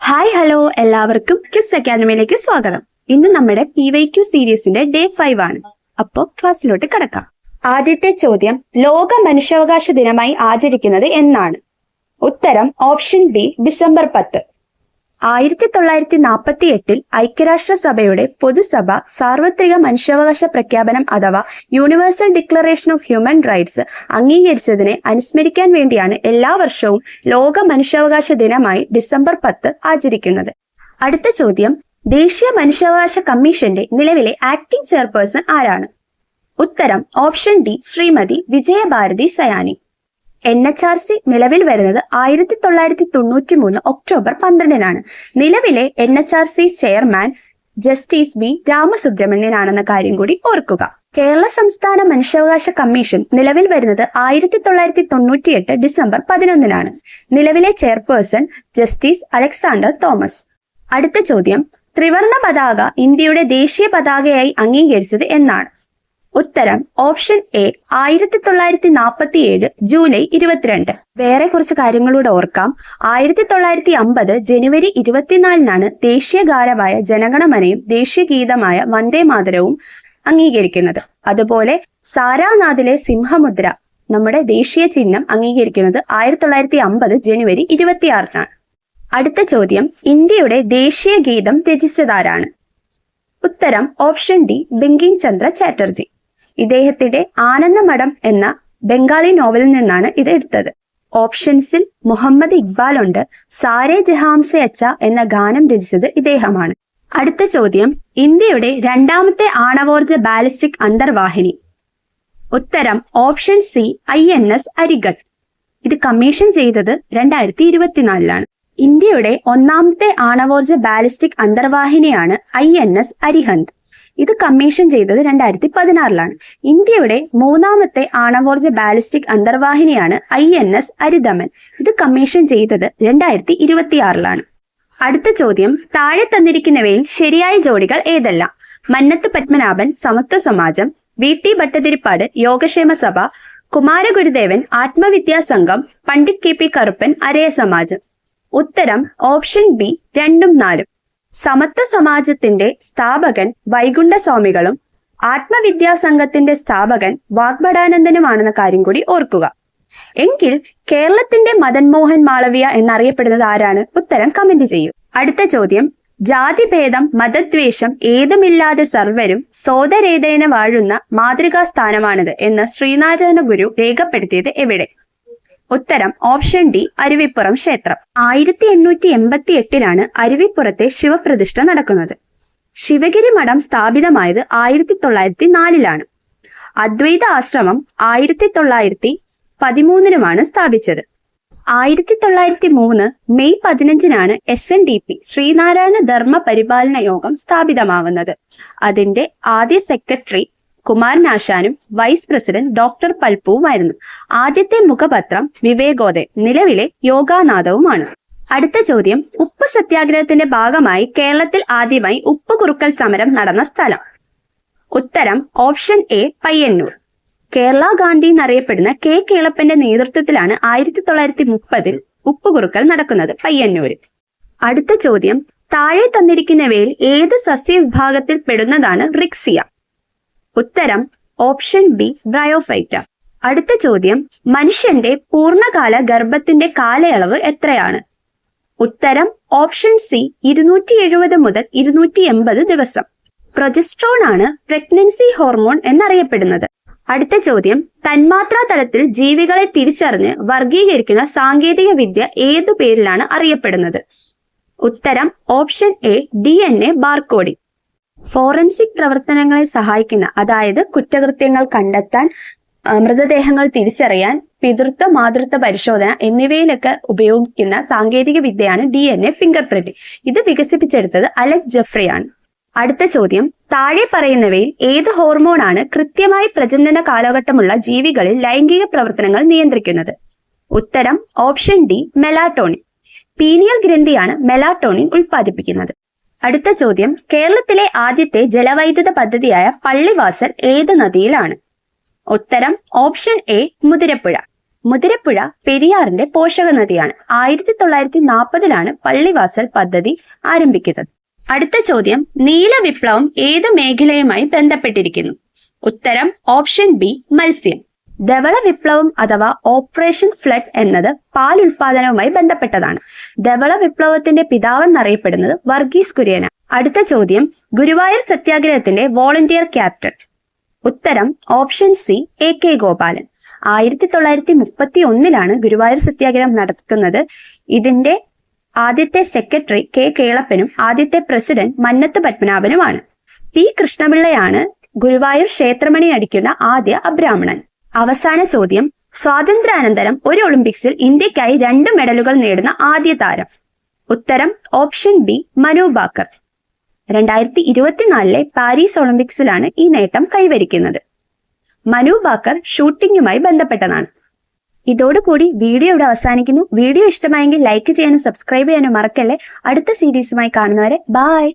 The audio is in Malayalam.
ഹായ് ഹലോ എല്ലാവർക്കും കിസ് അക്കാഡമിയിലേക്ക് സ്വാഗതം. ഇന്ന് നമ്മുടെ PYQ സീരീസിന്റെ ഡേ 5 ആണ്. അപ്പോൾ ക്ലാസ്സിലോട്ട് കടക്കാം. ആദ്യത്തെ ചോദ്യം, ലോക മനുഷ്യാവകാശ ദിനമായി ആചരിക്കുന്നത് എന്നാണ്? ഉത്തരം ഓപ്ഷൻ ബി ഡിസംബർ 10. 1948 ഐക്യരാഷ്ട്രസഭയുടെ പൊതുസഭ സാർവത്രിക മനുഷ്യാവകാശ പ്രഖ്യാപനം അഥവാ universal declaration of human rights അംഗീകരിച്ചതിനെ അനുസ്മരിക്കാൻ വേണ്ടിയാണ് എല്ലാ വർഷവും ലോക മനുഷ്യാവകാശ ദിനമായി ഡിസംബർ 10 ആചരിക്കുന്നത്. അടുത്ത ചോദ്യം, ദേശീയ മനുഷ്യാവകാശ കമ്മീഷന്റെ നിലവിലെ ആക്ടിംഗ് ചെയർപേഴ്സൺ ആരാണ്? ഉത്തരം option D Shrimati Vijaya Bharathi Sayani. NHRC നിലവിൽ വരുന്നത് 1993 ഒക്ടോബർ 12 നിലവിലെ NHRC ചെയർമാൻ ജസ്റ്റിസ് ബി രാമസുബ്രഹ്മണ്യനാണെന്ന കാര്യം കൂടി ഓർക്കുക. കേരള സംസ്ഥാന മനുഷ്യാവകാശ കമ്മീഷൻ നിലവിൽ വരുന്നത് 1998 ഡിസംബർ 11 നിലവിലെ ചെയർപേഴ്സൺ ജസ്റ്റിസ് അലക്സാണ്ടർ തോമസ്. അടുത്ത ചോദ്യം, ത്രിവർണ പതാക ഇന്ത്യയുടെ ദേശീയ പതാകയായി അംഗീകരിച്ചത് എന്നാണ്? ഉത്തരം ഓപ്ഷൻ എ 1947 ജൂലൈ 22. വേറെ കുറച്ച് കാര്യങ്ങളൂടെ ഓർക്കാം. 1950 ജനുവരി 24 ദേശീയ ഗാനമായ ജനഗണമനയും ദേശീയ ഗീതമായ വന്ദേ മാതരവും അംഗീകരിക്കുന്നത്. അതുപോലെ സാരാനാഥിലെ സിംഹമുദ്ര നമ്മുടെ ദേശീയ ചിഹ്നം അംഗീകരിക്കുന്നത് 1950 ജനുവരി 26. അടുത്ത ചോദ്യം, ഇന്ത്യയുടെ ദേശീയ ഗീതം രചിച്ചതാരാണ്? ഉത്തരം ഓപ്ഷൻ ഡി ബങ്കിം ചന്ദ്ര ചാറ്റർജി. ഇദ്ദേഹത്തിന്റെ ആനന്ദമഠം എന്ന ബംഗാളി നോവലിൽ നിന്നാണ് ഇത് എടുത്തത്. ഓപ്ഷൻസിൽ മുഹമ്മദ് ഇക്ബാൽ ഉണ്ട്. സാരേ ജഹാംസെ അച്ച എന്ന ഗാനം രചിച്ചത് ഇദ്ദേഹമാണ്. അടുത്ത ചോദ്യം, ഇന്ത്യയുടെ രണ്ടാമത്തെ ആണവോർജ ബാലിസ്റ്റിക് അന്തർവാഹിനി? ഉത്തരം ഓപ്ഷൻ സി INS അരിഗട്ട്. ഇത് കമ്മീഷൻ ചെയ്തത് 2024. ഇന്ത്യയുടെ ഒന്നാമത്തെ ആണവോർജ ബാലിസ്റ്റിക് അന്തർവാഹിനിയാണ് INS അരിഹന്ത്. ഇത് കമ്മീഷൻ ചെയ്തത് 2016. ഇന്ത്യയുടെ മൂന്നാമത്തെ ആണവോർജ ബാലിസ്റ്റിക് അന്തർവാഹിനിയാണ് INS അരിദമൻ. ഇത് കമ്മീഷൻ ചെയ്തത് 2026. അടുത്ത ചോദ്യം, താഴെ തന്നിരിക്കുന്നവയിൽ ശരിയായ ജോഡികൾ ഏതെല്ലാം? മന്നത്ത് പത്മനാഭൻ സമത്വ സമാജം, VT ഭട്ടതിരിപ്പാട് യോഗക്ഷേമ സഭ, കുമാരഗുരുദേവൻ ആത്മവിദ്യാ സംഘം, പണ്ഡിറ്റ് KP കറുപ്പൻ അരയ സമാജം. ഉത്തരം ഓപ്ഷൻ ബി 2ഉം 4ഉം. സമത്വ സമാജത്തിന്റെ സ്ഥാപകൻ വൈകുണ്ഠസ്വാമികളും ആത്മവിദ്യാസംഘത്തിന്റെ സ്ഥാപകൻ വാഗ്ഭടാനന്ദനുമാണെന്ന കാര്യം കൂടി ഓർക്കുക. എങ്കിൽ കേരളത്തിന്റെ മദൻ മോഹൻ മാളവ്യ എന്നറിയപ്പെടുന്നത് ആരാണ്? ഉത്തരം കമന്റ് ചെയ്യൂ. അടുത്ത ചോദ്യം, ജാതിഭേദം മതദ്വേഷം ഏതുമില്ലാതെ സർവരും സോദരേതേന വാഴുന്ന മാതൃകാ സ്ഥാനമാണിത് എന്ന് ശ്രീനാരായണ ഗുരു രേഖപ്പെടുത്തിയത് എവിടെ? ഉത്തരം ഓപ്ഷൻ ഡി അരുവിപ്പുറം ക്ഷേത്രം. 1888 അരുവിപ്പുറത്തെ ശിവപ്രതിഷ്ഠ നടക്കുന്നത്. ശിവഗിരി മഠം സ്ഥാപിതമായത് 1904. അദ്വൈത ആശ്രമം 1913 സ്ഥാപിച്ചത്. 1903 മെയ് 15 SNDP ശ്രീനാരായണ ധർമ്മ പരിപാലന യോഗം സ്ഥാപിതമാവുന്നത്. അതിന്റെ ആദ്യ സെക്രട്ടറി കുമാരനാശാനും വൈസ് പ്രസിഡന്റ് ഡോക്ടർ പൽപ്പുവുമായിരുന്നു. ആദ്യത്തെ മുഖപത്രം വിവേകോദയം, നിലവിലെ യോഗാനാഥവുമാണ്. അടുത്ത ചോദ്യം, ഉപ്പ് സത്യാഗ്രഹത്തിന്റെ ഭാഗമായി കേരളത്തിൽ ആദ്യമായി ഉപ്പ് കുറുക്കൽ സമരം നടന്ന സ്ഥലം? ഉത്തരം ഓപ്ഷൻ എ പയ്യന്നൂർ. കേരള ഗാന്ധി എന്നറിയപ്പെടുന്ന K കേളപ്പന്റെ നേതൃത്വത്തിലാണ് 1930 ഉപ്പ് കുറുക്കൽ നടക്കുന്നത് പയ്യന്നൂരിൽ. അടുത്ത ചോദ്യം, താഴെ തന്നിരിക്കുന്നവയിൽ ഏത് സസ്യവിഭാഗത്തിൽ പെടുന്നതാണ് റിക്സിയ? ഉത്തരം ഓപ്ഷൻ ബി ബ്രയോഫൈറ്റ. അടുത്ത ചോദ്യം, മനുഷ്യന്റെ പൂർണ്ണകാല ഗർഭത്തിന്റെ കാലയളവ് എത്രയാണ്? ഉത്തരം ഓപ്ഷൻ സി 270 മുതൽ 280 ദിവസം. പ്രൊജസ്ട്രോൺ ആണ് പ്രഗ്നൻസി ഹോർമോൺ എന്നറിയപ്പെടുന്നത്. അടുത്ത ചോദ്യം, തന്മാത്രാ തലത്തിൽ ജീവികളെ തിരിച്ചറിഞ്ഞ് വർഗീകരിക്കുന്ന സാങ്കേതിക വിദ്യ ഏതു പേരിലാണ് അറിയപ്പെടുന്നത്? ഉത്തരം option A DNA barcoding. Forensic പ്രവർത്തനങ്ങളെ സഹായിക്കുന്ന, അതായത് കുറ്റകൃത്യങ്ങൾ കണ്ടെത്താൻ, മൃതദേഹങ്ങൾ തിരിച്ചറിയാൻ, പിതൃത്വ മാതൃത്വ പരിശോധന എന്നിവയിലൊക്കെ ഉപയോഗിക്കുന്ന സാങ്കേതിക വിദ്യയാണ് DNA ഫിംഗർ പ്രിന്റിംഗ്. ഇത് വികസിപ്പിച്ചെടുത്തത് അലക്സ് ജെഫ്രിയാണ്. അടുത്ത ചോദ്യം, താഴെ പറയുന്നവയിൽ ഏത് ഹോർമോണാണ് കൃത്യമായി പ്രജനന കാലഘട്ടമുള്ള ജീവികളിൽ ലൈംഗിക പ്രവർത്തനങ്ങൾ നിയന്ത്രിക്കുന്നത്? ഉത്തരം ഓപ്ഷൻ ഡി മെലാറ്റോണിൻ. പീനിയൽ ഗ്രന്ഥിയാണ് മെലാറ്റോണിൻ ഉൽപ്പാദിപ്പിക്കുന്നത്. അടുത്ത ചോദ്യം, കേരളത്തിലെ ആദ്യത്തെ ജലവൈദ്യുത പദ്ധതിയായ പള്ളിവാസൽ ഏത് നദിയിലാണ്? ഉത്തരം ഓപ്ഷൻ എ മുതിരപ്പുഴ. മുതിരപ്പുഴ പെരിയാറിന്റെ പോഷക നദിയാണ്. 1940 പള്ളിവാസൽ പദ്ധതി ആരംഭിക്കുന്നത്. അടുത്ത ചോദ്യം, നീല വിപ്ലവം ഏത് മേഖലയുമായി ബന്ധപ്പെട്ടിരിക്കുന്നു? ഉത്തരം ഓപ്ഷൻ ബി, മത്സ്യം. ധവള വിപ്ലവം അഥവാ ഓപ്പറേഷൻ ഫ്ലഡ് എന്നത് പാൽ ഉൽപാദനവുമായി ബന്ധപ്പെട്ടതാണ്. ധവള വിപ്ലവത്തിന്റെ പിതാവെന്നറിയപ്പെടുന്നത് വർഗീസ് കുര്യനാണ്. അടുത്ത ചോദ്യം, ഗുരുവായൂർ സത്യാഗ്രഹത്തിന്റെ വോളണ്ടിയർ ക്യാപ്റ്റൻ. ഉത്തരം option C, AK Gopalan. 1931 Guruvayur സത്യാഗ്രഹം നടക്കുന്നത്. ഇതിന്റെ ആദ്യത്തെ സെക്രട്ടറി K കേളപ്പനും ആദ്യത്തെ പ്രസിഡന്റ് മന്നത്ത് പത്മനാഭനുമാണ്. P കൃഷ്ണപിള്ളയാണ് ഗുരുവായൂർ ക്ഷേത്രമണി അടിക്കുന്ന ആദ്യ അബ്രാഹ്മണൻ. അവസാന ചോദ്യം, സ്വാതന്ത്ര്യാനന്തരം ഒരു ഒളിമ്പിക്സിൽ ഇന്ത്യക്കായി 2 മെഡലുകൾ നേടുന്ന ആദ്യ താരം. ഉത്തരം option B, Manu Bhaker. 2024 Paris ഒളിമ്പിക്സിലാണ് ഈ നേട്ടം കൈവരിക്കുന്നത്. മനു ഭാക്കർ ഷൂട്ടിങ്ങുമായി ബന്ധപ്പെട്ടതാണ്. ഇതോടുകൂടി വീഡിയോ ഇവിടെ അവസാനിക്കുന്നു. വീഡിയോ ഇഷ്ടമായെങ്കിൽ ലൈക്ക് ചെയ്യാനും സബ്സ്ക്രൈബ് ചെയ്യാനും മറക്കല്ലേ. അടുത്ത സീരീസുമായി കാണുന്നവരെ ബൈ.